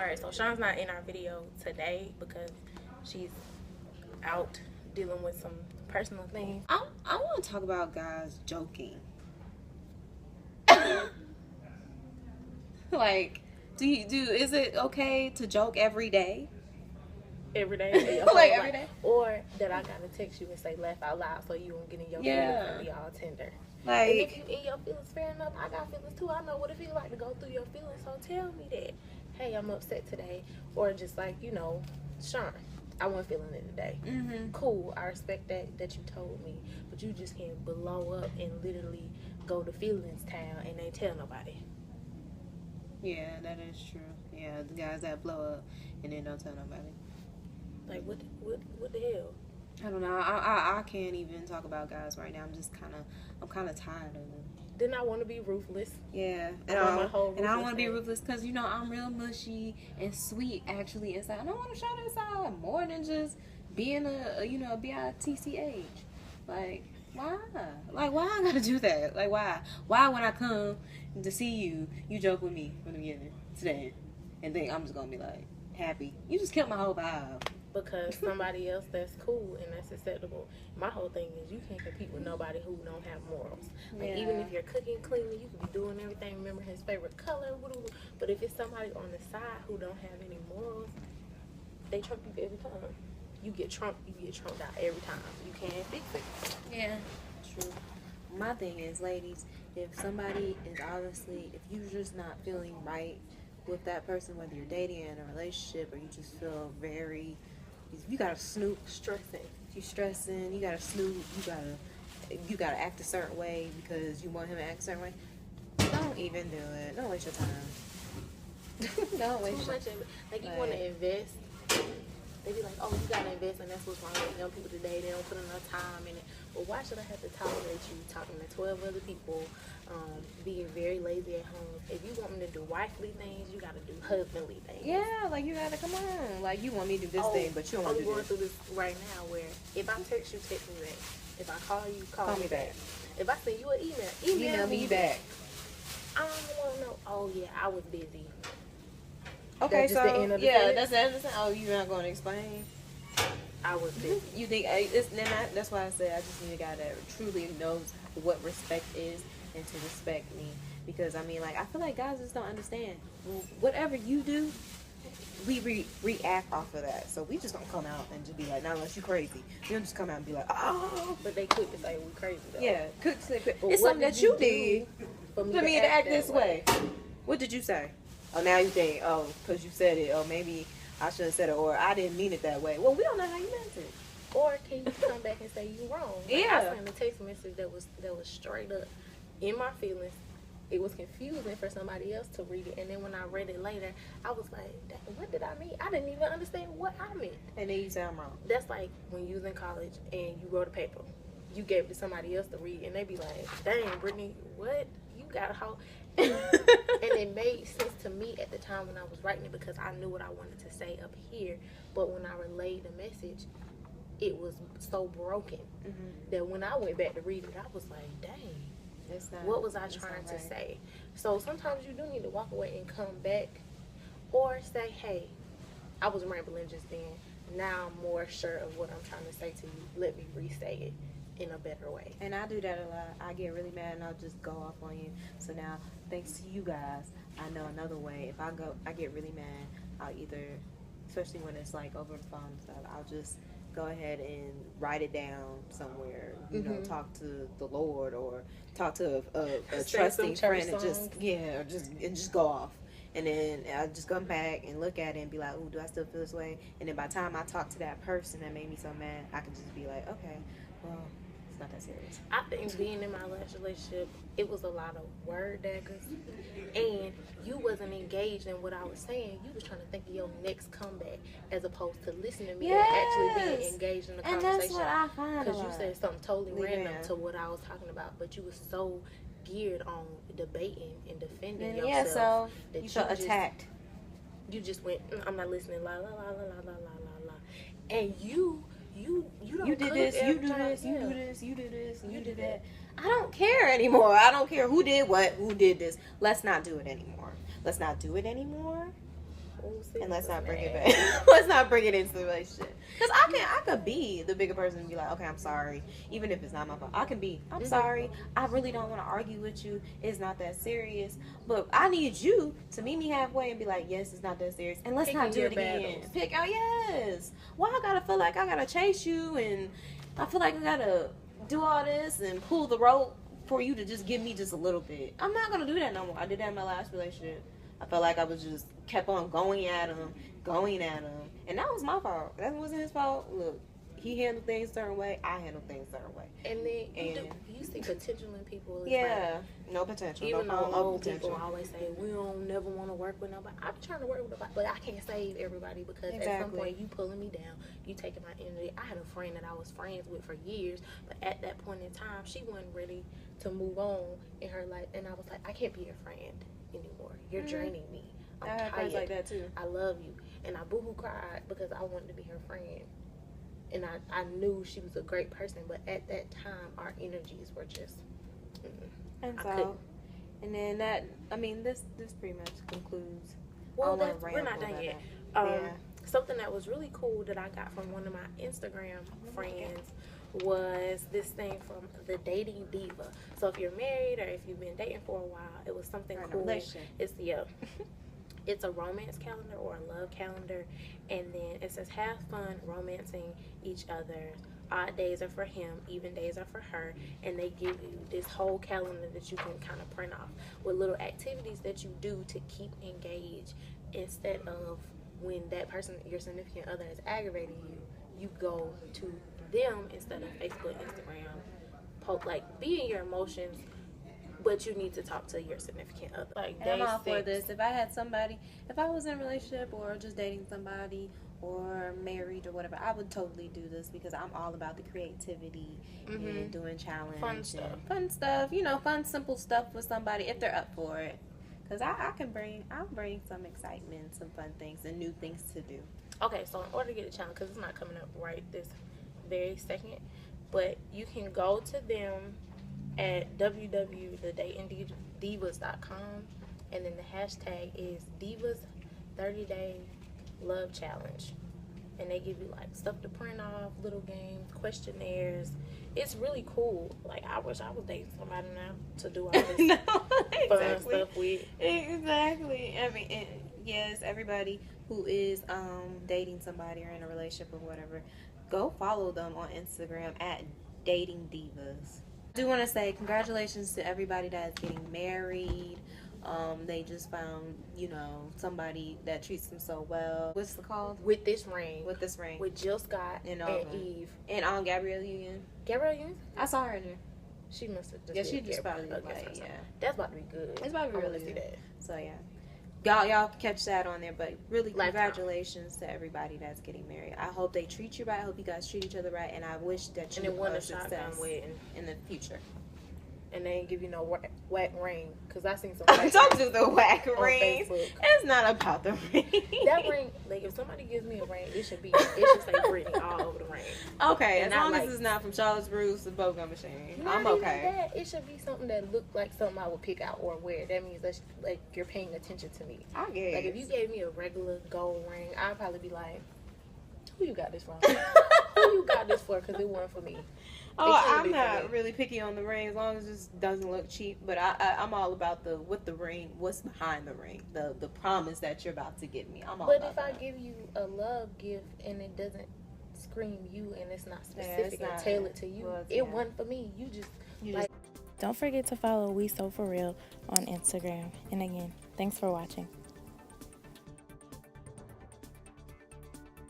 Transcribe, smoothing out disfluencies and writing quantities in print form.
Alright, so Sean's not in our video today because she's out dealing with some personal things. I want to talk about guys joking. Like, is it okay to joke every day? Every day? Like every day? Or that I gotta text you and say laugh out loud so you won't get in your feelings and be all tender. Like, and if you in your feelings, fair enough. I got feelings too. I know what it feels like to go through your feelings, so tell me that. Hey, I'm upset today. Or just like, Sean, I wasn't feeling it today. mm-hmm. Cool, I respect that you told me. But you just can't blow up and literally go to feelings town and ain't tell nobody. Yeah, that is true. Yeah, the guys that blow up and then don't tell nobody. Like, what the hell? I don't know. I can't even talk about guys right now. I'm kind of tired of them. Then I want to be ruthless. Yeah, and I don't want to be ruthless because I'm real mushy and sweet actually inside. I don't want to show that side more than just being a bitch. Like, why? Like, why I gotta do that? Like, why? Why when I come to see you, you joke with me from the beginning today, and then I'm just gonna be like happy? You just killed my whole vibe. Because somebody else that's cool and that's acceptable. My whole thing is you can't compete with nobody who don't have morals. Like, even if you're cooking cleanly, you can be doing everything. Remember his favorite color. But if it's somebody on the side who don't have any morals, they trump you every time. You get trumped out every time. You can't fix it. Yeah, true. My thing is, ladies, if somebody is obviously, if you're just not feeling right with that person, whether you're dating in a relationship or you just feel you gotta snoop, Stressing. you stressing, you gotta snoop, you gotta act a certain way because you want him to act a certain way. Don't even do it. Don't waste your time. Don't waste your time. Like, you want to invest. They be like, oh, you gotta invest, and that's what's wrong with young people today. They don't put enough time in it. But why should I have to tolerate you talking to 12 other people, being very lazy at home? If you want me to do wifely things, you gotta do husbandly things. Yeah, like, you gotta come on. Like, you want me to do this thing, but you don't want to do this. I'm going through this right now where if I text you, text me back. If I call you, call me back. If I send you an email me back. I don't want to know. Oh, yeah, I was busy. Okay, that's just the end of the yeah, that's the end of the Oh, you're not going to explain? I was busy. You think that's why I said I just need a guy that truly knows what respect is and to respect me. Because I feel like guys just don't understand. Whatever you do, we react off of that. So we just don't come out and just be like, not unless you crazy. You don't just come out and be like, oh. But they quick to say we crazy though. Yeah, quick to say. It's something that you did for me to act this way. What did you say? Oh, now you think, because you said it, maybe I should have said it, or I didn't mean it that way. Well, we don't know how you meant it. Or can you come back and say you wrong? Like, I sent a text message that was straight up in my feelings. It was confusing for somebody else to read it, and then when I read it later, I was like, what did I mean? I didn't even understand what I meant. And then you sound wrong. That's like when you was in college and you wrote a paper. You gave it to somebody else to read, and they be like, dang, Brittany, what? You got a whole... And it made sense to me at the time when I was writing it because I knew what I wanted to say up here. But when I relayed the message, it was so broken that when I went back to read it, I was like, dang, what was I trying to say? So sometimes you do need to walk away and come back or say, hey, I was rambling just then. Now I'm more sure of what I'm trying to say to you. Let me re-say it in a better way. And I do that a lot. I get really mad and I'll just go off on you. So now, thanks to you guys, I know another way. If I get really mad, I'll either, especially when it's like over the phone and stuff, I'll just go ahead and write it down somewhere. You know, talk to the Lord or talk to a trusting friend and just go off. And then I'll just come back and look at it and be like, ooh, do I still feel this way? And then by the time I talk to that person that made me so mad, I can just be like, okay, well, it's not that serious. I think being in my last relationship, it was a lot of word daggers. And you wasn't engaged in what I was saying. You was trying to think of your next comeback as opposed to listening to me and actually being engaged in the conversation. And that's what I find. Because you said something totally random to what I was talking about. But you was so geared on debating and defending yourself. Yeah, so that you felt attacked. You just went, I'm not listening, la la la la la la la la. And you don't you did this, you do this, you do this, you do this, you do that. I don't care anymore. I don't care who did what, who did this. Let's not do it anymore. Let's not do it anymore. Oh, see, And let's was not bring it mad. back. Let's not bring it into the relationship. Because I could be the bigger person and be like, okay, I'm sorry. Even if it's not my fault. I can be, I'm sorry. I really don't want to argue with you. It's not that serious. But I need you to meet me halfway and be like, yes, it's not that serious. And let's Picking not do your it again. battles. Pick out, yes. Why I gotta feel like I gotta chase you and I feel like I gotta do all this and pull the rope for you to just give me just a little bit. I'm not gonna do that no more. I did that in my last relationship. I felt like I was just kept on going at him, and that was my fault. That wasn't his fault. Look, he handled things a certain way. I handled things a certain way. And then you see potential in people. It's Yeah, no potential. even no though old potential. people always say we don't never want to work with nobody. I'm trying to work with nobody, but I can't save everybody because at some point you pulling me down, you taking my energy. I had a friend that I was friends with for years, but at that point in time, she wasn't ready to move on in her life, and I was like, I can't be your friend anymore. You're draining me. I have friends like that too. I love you, and I boohoo cried because I wanted to be her friend. And I knew she was a great person, but at that time, our energies were just. And so, and then this pretty much concludes. Well, we're not done yet. Something that was really cool that I got from one of my Instagram friends was this thing from the Dating Diva. So if you're married or if you've been dating for a while, it was something cool. It's a romance calendar or a love calendar, and then it says have fun romancing each other. Odd days are for him, even days are for her, and they give you this whole calendar that you can kind of print off with little activities that you do to keep engaged instead of when that person, your significant other, is aggravating you, you go to them instead of Facebook, Instagram, be in your emotions, but you need to talk to your significant other. I'm all for this. If I was in a relationship or just dating somebody or married or whatever, I would totally do this because I'm all about the creativity and doing challenge. Fun stuff, fun, simple stuff with somebody if they're up for it. Because I'll bring some excitement, some fun things, and new things to do. Okay, so in order to get a challenge, because it's not coming up right this very second, but you can go to them at www.thedatingdivas.com, and then the hashtag is Divas 30-Day Love Challenge. And they give you stuff to print off, little games, questionnaires. It's really cool. I wish I was dating somebody now to do all this fun stuff with. Exactly. I mean, yes, everybody who is dating somebody or in a relationship or whatever, go follow them on Instagram at Dating Divas. I do want to say congratulations to everybody that is getting married. They just found, somebody that treats them so well. What's it called? With this ring. With Jill Scott and Eve. And Gabrielle Union. Gabrielle Union? I saw her in there. She must have just. Yeah, she just probably That's about to be good. It's about to be really good. See that. So yeah. Y'all catch that on there, but really congratulations to everybody that's getting married. I hope they treat you right. I hope you guys treat each other right, and I wish that you have success in the future. And they ain't give you no whack ring, because I seen some don't do the whack rings. It's not about the ring. That ring, if somebody gives me a ring, it should say Brittany all over the ring. Okay, as long as it's not from Charlotte's Russe or Bowgum Machine, I'm okay. It should be something that looked like something I would pick out or wear. That means that you're paying attention to me. I guess. If you gave me a regular gold ring, I'd probably be like, who you got this from? Who you got this for? Because it wasn't for me. I'm not really picky on the ring as long as it just doesn't look cheap. But I'm all about the ring, what's behind the ring, the promise that you're about to give me. I'm all about that. But if I give you a love gift and it doesn't scream you and it's not specific and tailored to you, it wasn't for me. You just Don't forget to follow We So For Real on Instagram. And again, thanks for watching.